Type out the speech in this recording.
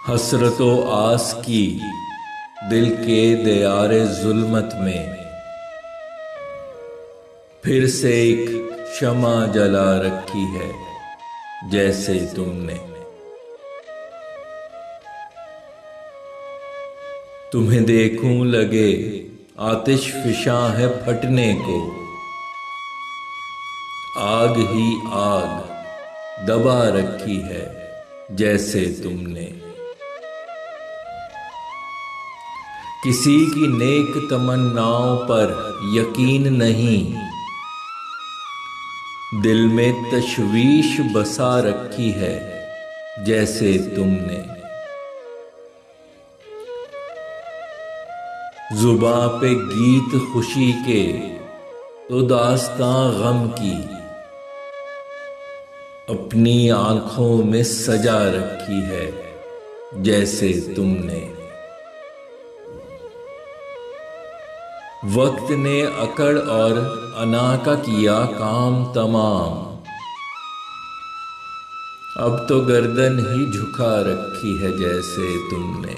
हसरतो आस की दिल के दियारे जुल्मत में फिर से एक शमा जला रखी है जैसे तुमने। तुम्हें देखूं लगे आतिश फिशां है फटने को, आग ही आग दबा रखी है जैसे तुमने। किसी की नेक तमन्नाओं पर यकीन नहीं, दिल में तशवीश बसा रखी है जैसे तुमने। जुबां पे गीत खुशी के तो दास्तां गम की, अपनी आंखों में सजा रखी है जैसे तुमने। वक्त ने अकड़ और अना का किया काम तमाम, अब तो गर्दन ही झुका रखी है जैसे तुमने।